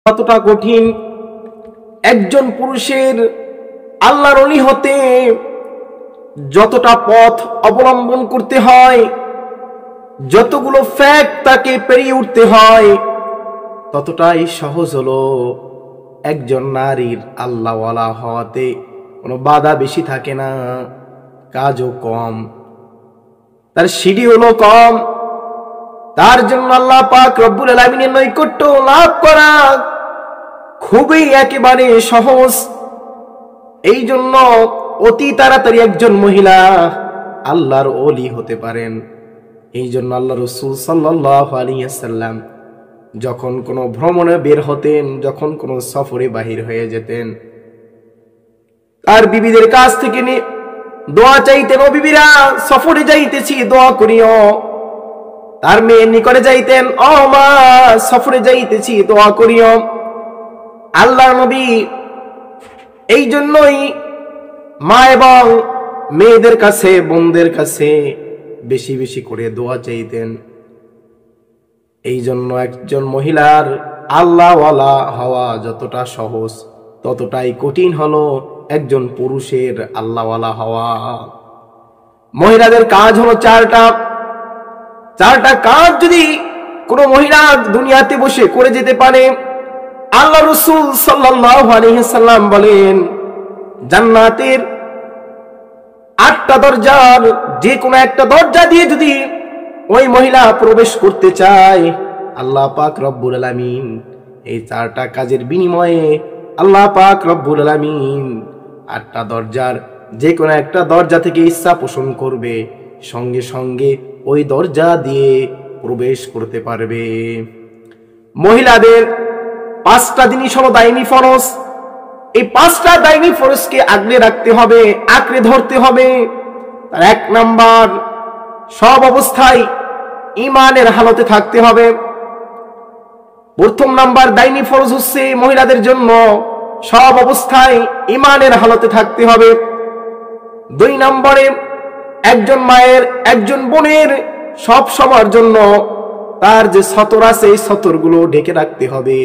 কতটা কঠিন একজন পুরুষের আল্লাহর ওলি হতে যতটা পথ অবলম্বন করতে হয়, যতগুলো ফ্যাক্ট তাকে পেরিয়ে উঠতে হয়, ততটাই সহজ হলো একজন নারীর আল্লাহওয়ালা হওয়াতে। কোনো বাধা বেশি থাকে না, কাজও কম, তার শিডিউলও কম। তার জন্য আল্লাহ পাক রব্বুল আলামিনের নৈকট্য লাভ করা খুবই একেবারে সহজ। এই জন্য অতি তাড়াতাড়ি একজন মহিলা আল্লাহর ওলি হতে পারেন। এই জন্য আল্লাহ রাসূল সাল্লাল্লাহু আলাইহি ওয়াসাল্লাম যখন কোনো ভ্রমণে বের হতেন, যখন কোনো সফরে বাহির হয়ে যেতেন, তার বিবিদের কাছ থেকে দোয়া চাইতেন, ও বিবিরা সফরে যাইতেছি দোয়া করিও। তার মেয়ের নিকটে যাইতেন, ও মা সফরে যাইতেছি দোয়া করিও। আল্লাহর নবী এই জন্যই মা এবং মেয়েদের কাছে, বোনদের কাছে বেশি বেশি করে দোয়া চাইতেন। এই জন্য একজন মহিলার আল্লাহওয়ালা হওয়া যতটা সহজ, ততটাই কঠিন হলো একজন পুরুষের আল্লাহওয়ালা হওয়া। মহিলাদের কাজ হলো চারটা কাজ যদি কোনো মহিলা দুনিয়াতে বসে করে যেতে পারে, আল্লাহ রাসূল সাল্লাল্লাহু আলাইহি ওয়াসাল্লাম বলেন, জান্নাতের 8টা দরজার যে কোনো একটা দরজা দিয়ে যদি ওই মহিলা প্রবেশ করতে চায়, আল্লাহ পাক রব্বুল আলামিন এই 4টা কাজের বিনিময়ে আল্লাহ পাক রব্বুল আলামিন 8টা দরজার যে কোনো একটা দরজা থেকে ইচ্ছা পোষণ করবে, সঙ্গে সঙ্গে ওই দরজা দিয়ে প্রবেশ করতে পারবে। মহিলাদের 5টা জিনিস হলো দায়নি ফরজ। এই 5টা দায়নি ফরজকে আগলে রাখতে হবে, আঁকড়ে ধরতে হবে। তার 1 নাম্বার, সব অবস্থায় ঈমানের হালতে থাকতে হবে। প্রথম নাম্বার দায়নি ফরজ হচ্ছে মহিলাদের জন্য সব অবস্থায় ঈমানের হালতে থাকতে হবে। 2 নম্বরে একজন মায়ের, একজন বোনের সব সময়ের জন্য তার যে সতর আছে এই সতরগুলো ঢেকে রাখতে হবে।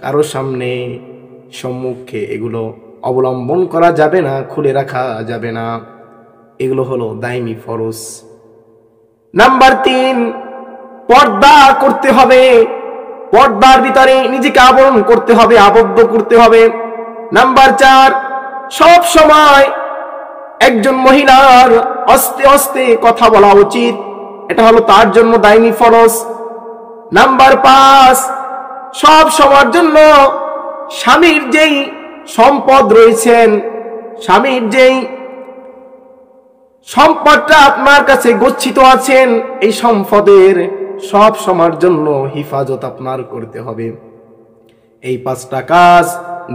কারো সামনে সম্মুখে এগুলো অবলম্বন করা যাবে না, খুলে রাখা যাবে না। এগুলো হলো দায়মি ফরজ। নাম্বার 3, পর্দা করতে হবে। পর্দার ভিতরে নিজেকে আবরণ করতে হবে, আবদ্ধ করতে হবে। নাম্বার 4, সব সময় একজন মহিলার আস্তে আস্তে কথা বলা উচিত, এটা হলো তার জন্য দায়নি ফরজ। নাম্বার 5, সব সময়ের জন্য স্বামীর যেই সম্পদ রয়েছেন, স্বামীর যেই সম্পদটা আপনার কাছে গচ্ছিত আছেন, এই সম্পদের সব সময়ের জন্য হিফাজত আপনার করতে হবে। এই 5টা কাজ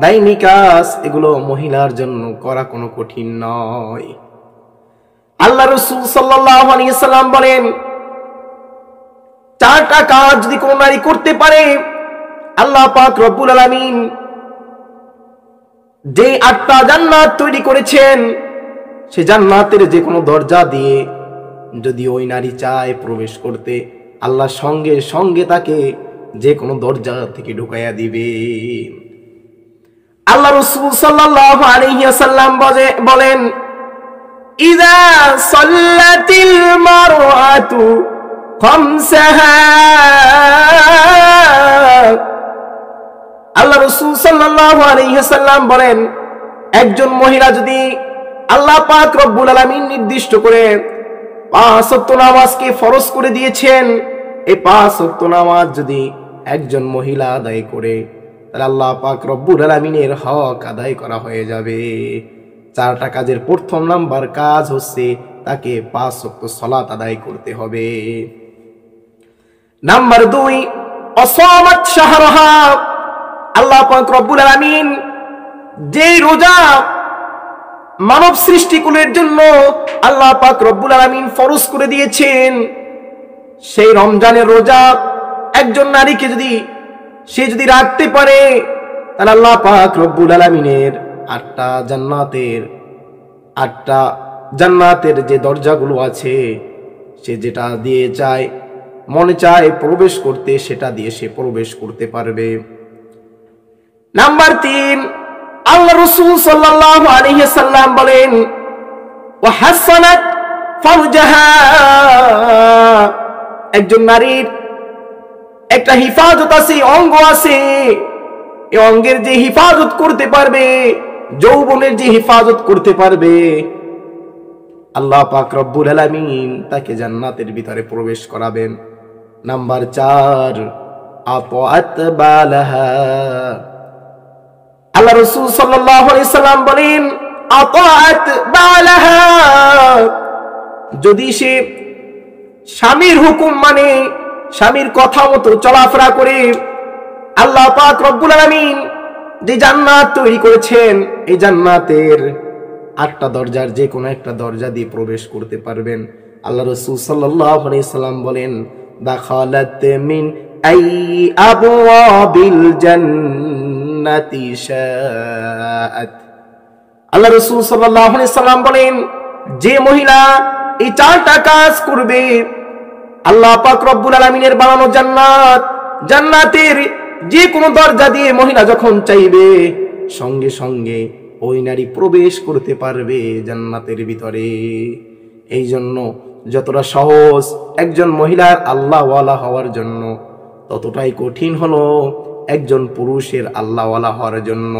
দায়নি কাজ, এগুলো মহিলার জন্য করা কোনো কঠিন নয়। আল্লাহ রাসূল সাল্লাল্লাহু আলাইহি ওয়াসাল্লাম বলেন, 4টা কাজ যদি কোনো নারী করতে পারে, আল্লাহ পাক রব্বুল আলামিন যে 8টা জান্নাত তৈরি করেছেন, সে জান্নাতের যে কোনো দরজা দিয়ে যদি ওই নারী চায় প্রবেশ করতে, আল্লাহ সঙ্গে সঙ্গে তাকে যে কোনো দরজা থেকে ঢুকাইয়া দিবে। আল্লাহ রাসূল সাল্লাল্লাহু আলাইহি ওয়াসাল্লাম বলেন, ইযা সাল্লাতিল মারআতু খামসাহা, আল্লাহ রাসূল সাল্লাল্লাহু আলাইহি ওয়াসাল্লাম বলেন, একজন মহিলা যদি আল্লাহ পাক রব্বুল আলামিন নির্দিষ্ট করে 5 ওয়াক্ত নামাজকে ফরজ করে দিয়েছেন, এই 5 ওয়াক্ত নামাজ যদি একজন মহিলা আদায় করে, তাহলে আল্লাহ পাক রব্বুল আলামিনের হক আদায় করা হয়ে যাবে। 4টা কাজের প্রথম নাম্বার কাজ হচ্ছে তাকে 5 ওয়াক্ত সালাত আদায় করতে হবে। নাম্বার 2, অসামাত শাহরাহা, আল্লাহ পাক রব্বুল আলামিন যে রোজা মানব সৃষ্টিকুলের জন্য আল্লাহ পাক রব্বুল আলামিন ফরজ করে দিয়েছেন, সেই রমজানের রোজা একজন নারীকে যদি সে যদি রাখতে পারে, তাহলে আল্লাহ পাক রব্বুল আলামিনের 8টা জান্নাতের যে দরজাগুলো আছে, সে যেটা দিয়ে চায়, মনে চায় প্রবেশ করতে, সেটা দিয়ে সে প্রবেশ করতে পারবে। নাম্বার 3, আল্লাহ রাসূল সাল্লাল্লাহু আলাইহি সাল্লাম বলেন ওয়া হাসানাত ফারজাহা, একজন নারীর একটা হিফাজত আছে, অঙ্গ আছে, এই অঙ্গের যে হিফাজত করতে পারবে, যৌবনের যে হিফাজত করতে পারবে, আল্লাহ পাক রব্বুল আলামিন তাকে জান্নাতের ভিতরে প্রবেশ করাবেন। নাম্বার 4, আতাআত বালাহা, আল্লাহ রাসূল সাল্লাল্লাহু আলাইহি সাল্লাম বলেন আতাআত বালাহা, যদি সে স্বামীর হুকুম মানে, স্বামীর কথা মতো চলাফেরা করে, আল্লাহ পাক রব্বুল আলামিন যে জান্নাত তৈরি করেছেন, এই জান্নাতের 8টা দরজার যে কোনো একটা দরজা দিয়ে প্রবেশ করতে পারবেন। আল্লাহ রাসূল সাল্লাল্লাহু আলাইহি সাল্লাম বলেন দাখালাত মিন আই আবওয়াবিল জান্নাতি শাআত, আল্লাহ রাসূল সাল্লাল্লাহু আলাইহি সাল্লাম বলেন যে মহিলা এই 4টা কাজ করবে, আল্লাহ পাক রব্বুল আলামিনের বানানো জান্নাত, জান্নাতের যে কোনো দরজা দিয়ে মহিলা যখন চাইবে সঙ্গে সঙ্গে ওই নারী প্রবেশ করতে পারবে জান্নাতের ভিতরে। এই জন্য যতটা সহজ একজন মহিলার আল্লাহওয়ালা হওয়ার জন্য, ততটাই কঠিন হলো একজন পুরুষের আল্লাহওয়ালা হওয়ার জন্য।